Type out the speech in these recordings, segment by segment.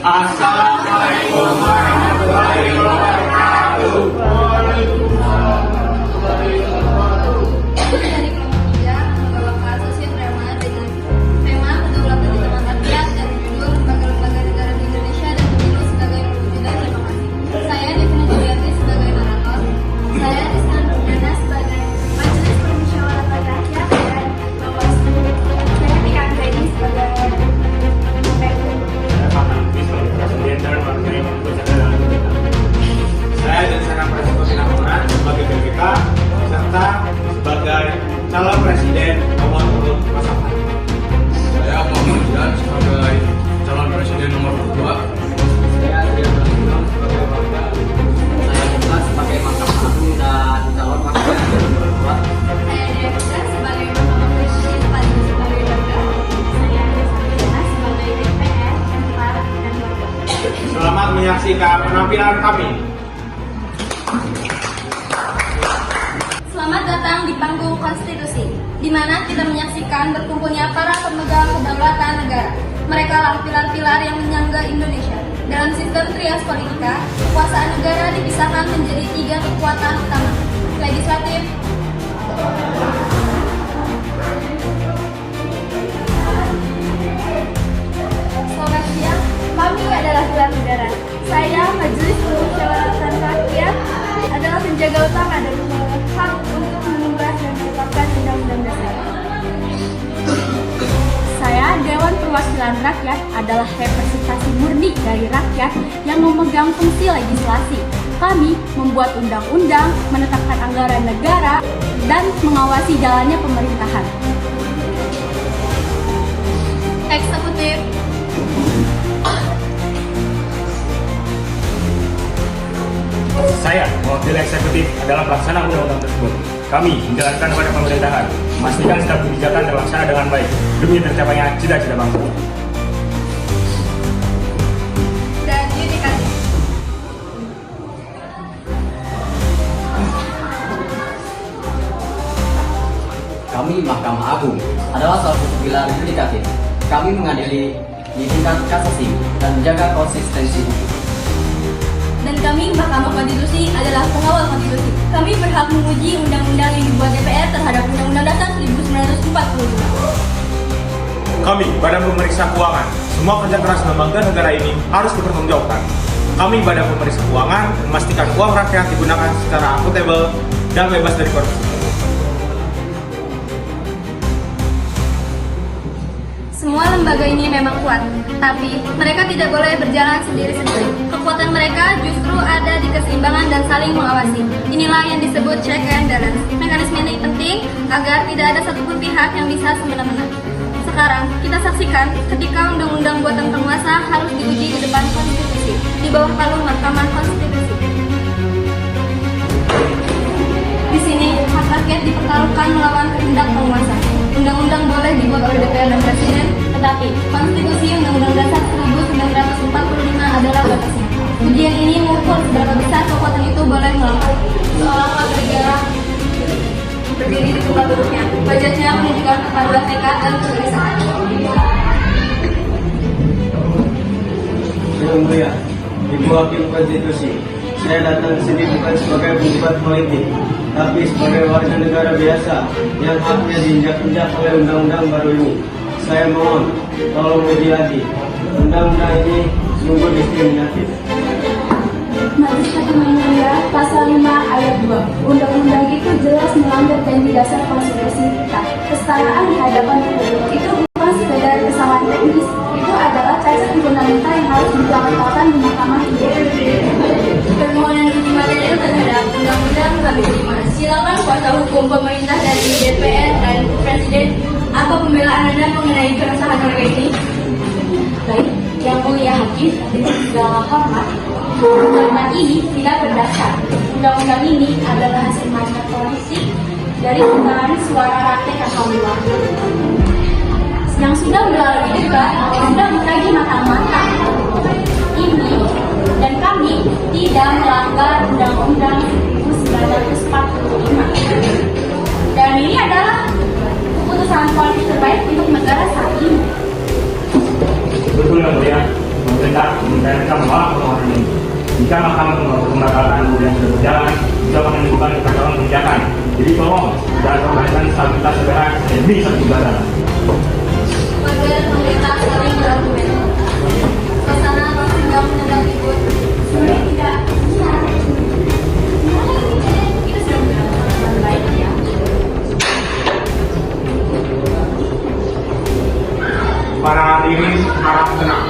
Assalamualaikum warahmatullahi wabarakatuh. Dari kelompok 3 membawakan asosiasi drama dengan tema kedaulatan di tangan rakyat dan judul lembaga-lembaga negara di Indonesia dan pemilu sebagai perwujudan demokrasi. Saya Devina Juliati sebagai narator. Saya Rizka Nurdana sebagai Majelis Permusyawaratan Rakyat dan Bawaslu. Saya Tika Anggraini sebagai Saya dan Sana Prasetyo Sinapura sebagai BPK serta sebagai calon presiden nomor urut 4. Saya Muhammad Jian sebagai calon presiden nomor 2. Saya Adrian Prasetyo sebagai warga. Saya Muka sebagai Mahkamah Agung dan calon wakil presiden nomor 2. Saya Devina sebagai Mahkamah Presiden Fadil sebagai warga. Saya Rizka sebagai DPR, MPR, dan warga. Selamat menyaksikan penampilan kami. Selamat datang di panggung konstitusi, di mana kita menyaksikan berkumpulnya para pemegang kedaulatan negara. Mereka lah pilar-pilar yang menyangga Indonesia. Dalam sistem trias politika, kekuasaan negara dipisahkan menjadi 3 kekuatan utama: legislatif, selamat siang, kami adalah pilar negara. Saya Majelis Permusyawaratan Rakyat adalah penjaga utama dan memegang hak untuk mengubah dan menetapkan undang-undang dasar. Saya Dewan Perwakilan Rakyat adalah representasi murni dari rakyat yang memegang fungsi legislasi. Kami membuat undang-undang, menetapkan anggaran negara, dan mengawasi jalannya pemerintahan. Eksekutif, Saya, mewakili eksekutif adalah pelaksana undang-undang tersebut. Kami menjalankan pada pemerintahan, memastikan setiap kebijakan terlaksana dengan baik demi tercapainya cita-cita bangsa. dan yudikatif. Kami Mahkamah Agung adalah salah satu pilar yudikatif. Kami mengadili di tingkat kasasi dan menjaga konsistensi hukum. Dan kami Mahkamah Konstitusi adalah pengawal konstitusi. Kami berhak menguji undang-undang yang dibuat DPR terhadap Undang-Undang Dasar 1945. Kami, Badan Pemeriksa Keuangan, semua kerja keras lembaga negara ini harus dipertanggungjawabkan. Kami, Badan Pemeriksa Keuangan, memastikan uang rakyat digunakan secara akuntabel dan bebas dari korupsi. Semua lembaga ini memang kuat, tapi mereka tidak boleh berjalan sendiri-sendiri. Kekuatan mereka justru ada di keseimbangan dan saling mengawasi. Inilah yang disebut check and balance. Mekanisme ini penting agar tidak ada satupun pihak yang bisa semena-mena. Sekarang, kita saksikan ketika undang-undang buatan penguasa harus diuji di depan konstitusi, di bawah palung Mahkamah Konstitusi. Di sini, hak rakyat dipertaruhkan melawan kehendak penguasa. Undang-undang boleh dibuat oleh DPR dan Presiden, tetapi Konstitusi Undang-Undang Dasar 1945 adalah batasnya. Ujian ini mengukur seberapa besar kekuatan itu boleh melampaui. Seorang warga negara berdiri di tempat duduknya. Wajahnya menunjukkan kepaduan tekad dan kegelisahan. Yang mulia, Ibu Hakim Konstitusi, saya datang ke sini bukan sebagai penggugat politik, tapi sebagai warga negara biasa yang haknya diinjak-injak oleh undang-undang baru ini. Saya mohon, tolong diadili. Undang-undang ini sungguh diskriminatif. Majelis Hakim yang mulia, Pasal 5 Ayat 2. Undang-undang itu jelas melanggar janji dasar konstitusi kita. Kesetaraan di hadapan hukum itu bukan sekedar kesalahan teknis, itu adalah cacat fundamental yang harus diperlakukan di Mahkamah Konstitusi. Permohonan uji materi terhadap undang-undang kami terima. Silakan kuasa hukum pemerintah dari DPR dan Presiden, apa pembelaan Anda mengenai keresahan mereka ini? Baik, yang mulia hakim, dengan segala hormat, undang-undang ini tidak berdasar. Undang-undang ini adalah hasil macet politik dari putaran suara rakyat yang kami yang sudah melalui debat, sudah menagih matang-matang ini, dan kami tidak melanggar Undang-Undang 1945. Dan ini adalah keputusan politik terbaik untuk negara saat ini. Betul yang mulia, pemerintah dan kita menolak permohonan ini. Jika Mahkamah membatalkan yang sudah berjalan, bisa menimbulkan kekacauan kebijakan. Jadi tolong jangan permainkan stabilitas negara demi satu negara. Warga dan pemerintah saling berargumen. Suasana masih sedang menendang ribut. Sulit tidak bisa. Kita sudah menggunakan dengan baik ya. Para hadirin harap tenang.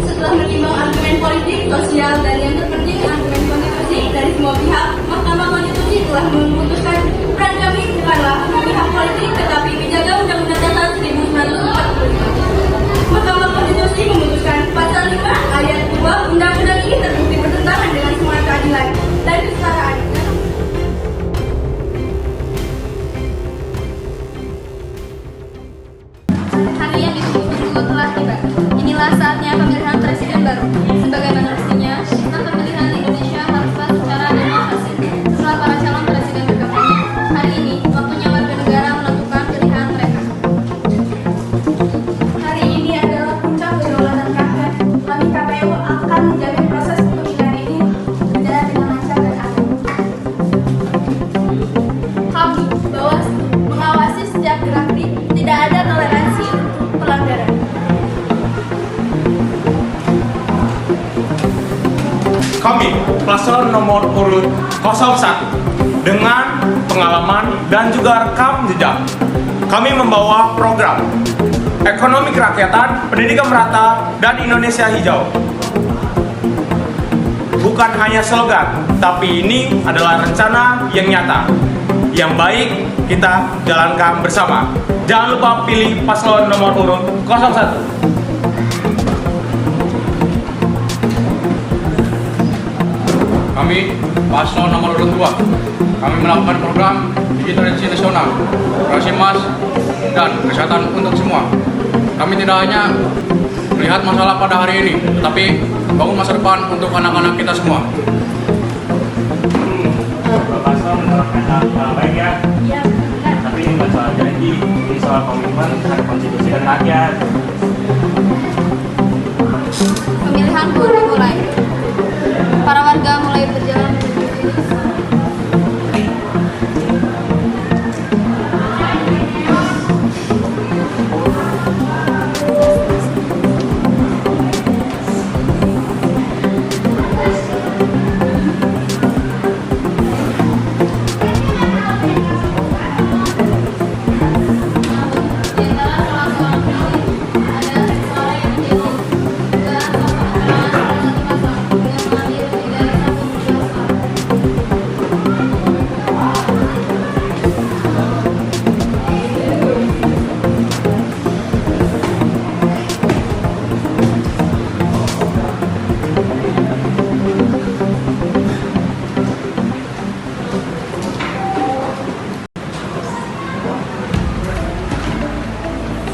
Setelah menimbang argumen politik, sosial, dan yang terpenting argumen konstitusi dari semua pihak, Mahkamah Konstitusi telah memutuskan peran kami bukanlah memihak politik, tetapi menjaga Undang-Undang Dasar 1945. Mahkamah Konstitusi memutuskan pasal 5 ayat 2 Undang-Undang ini terbukti bertentangan dengan semangat keadilan dan kesetaraan. Hari yang ditunggu-tunggu telah tiba. Inilah saatnya pemilihan presiden baru. Sebagaimana mestinya, pemilihan Indonesia haruslah secara demokrasi. Setelah para calon presiden berkampanye, hari ini waktunya warga negara menentukan pilihan mereka. Hari ini adalah puncak kedaulatan rakyat. Kami KPU akan menjamin proses pemilihan ini berjalan dengan lancar dan aman. Kami, Bawaslu, mengawasi setiap gerak-gerik, tidak ada toleransi pelanggaran. Kami, paslon nomor urut 01, dengan pengalaman dan juga rekam jejak, kami membawa program ekonomi kerakyatan, pendidikan merata, dan Indonesia hijau. Bukan hanya slogan, tapi ini adalah rencana yang nyata, yang baik kita jalankan bersama. Jangan lupa pilih paslon nomor urut 01. Kami, paslon nomor urut 2, kami melakukan program digitalisasi nasional, operasi mas, dan kesehatan untuk semua. Kami tidak hanya melihat masalah pada hari ini, tetapi bangun masa depan untuk anak-anak kita semua. Paslon menerapkan hal baik ya. Iya, benar. Tapi ini bukan soal janji, ini soal komitmen terhadap konstitusi dan rakyat. Pemilihan pun dimulai. Para warga mulai berjalan menuju finish.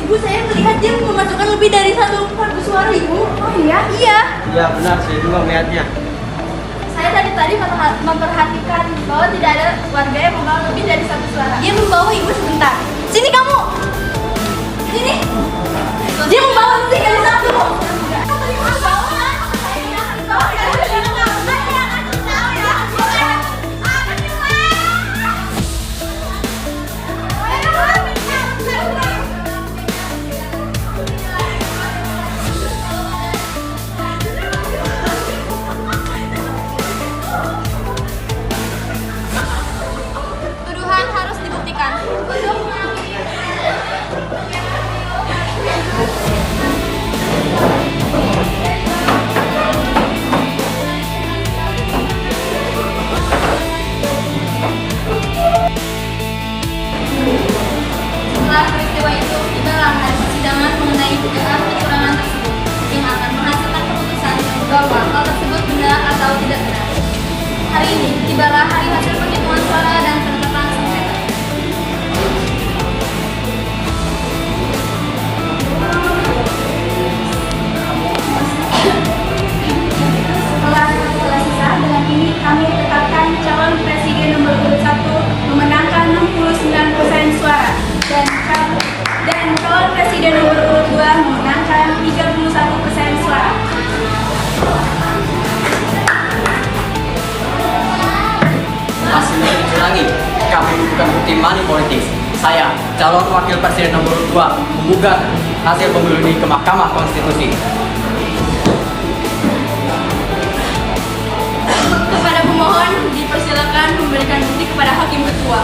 Ibu, saya melihat dia memasukkan lebih dari satu kartu suara, Ibu. Oh iya? Iya. Ya benar, saya juga melihatnya. Saya tadi memperhatikan bahwa tidak ada warga yang membawa lebih dari satu suara. Dia membawa Ibu sebentar. Sini kamu. Sini. Dia membawa lebih dari satu. Tuduhan harus dibuktikan. calon wakil presiden nomor 2 menggugat hasil pemilu ini ke Mahkamah Konstitusi. Kepada pemohon dipersilakan memberikan bukti kepada hakim ketua.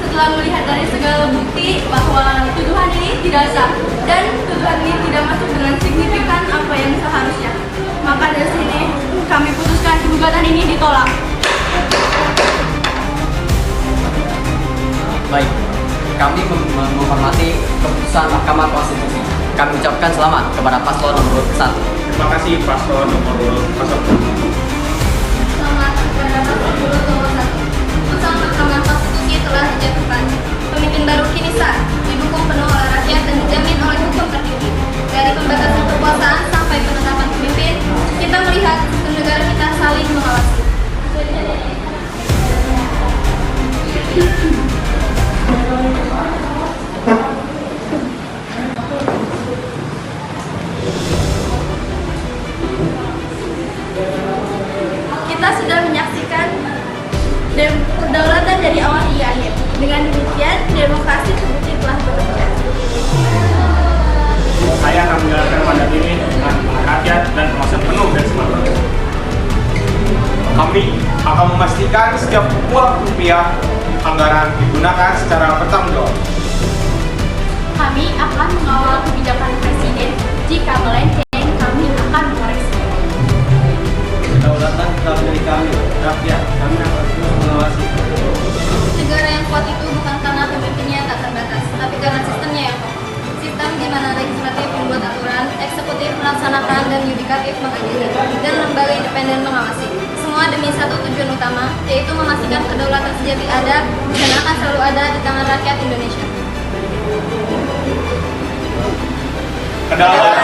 Setelah melihat dari segala bukti bahwa tuduhan ini tidak sah dan tuduhan ini tidak masuk dengan signifikan apa yang seharusnya, maka dari sini kami putuskan gugatan ini ditolak. Baik, kami menghormati keputusan Mahkamah Konstitusi. Kami ucapkan selamat kepada paslon nomor 1. Terima kasih paslon nomor 01. Selamat kepada paslon nomor 1. Putusan Mahkamah Konstitusi telah dijatuhkan. Pemimpin baru kini sah, didukung penuh oleh rakyat dan dijamin oleh hukum tertinggi. Dari pembatasan kekuasaan sampai penetapan pemimpin, kita melihat sistem negara kita saling mengawasi. Kita sudah menyaksikan kedaulatan dari awal hingga akhir. Dengan demikian, demokrasi terbukti telah bekerja. Saya akan menjalankan mandat ini dengan rakyat dan pengawasan penuh dari semua rakyat. Kami akan memastikan setiap uang rupiah anggaran digunakan secara bertanggung jawab. Kami akan mengawal kebijakan presiden. Jika melenceng, kami akan mengoreksi. Kedaulatan tetap dari kami, rakyat. Kami akan terus mengawasi. Negara yang kuat itu bukan karena pemimpinnya tak terbatas, tapi karena sistemnya yang kokoh. Sistem di mana legislatif membuat aturan, eksekutif melaksanakan, dan yudikatif mengadili, dan lembaga independen mengawasi. Semua demi satu tujuan utama, yaitu memastikan kedaulatan sejati ada dan akan selalu ada di tangan rakyat Indonesia. Kedaulatan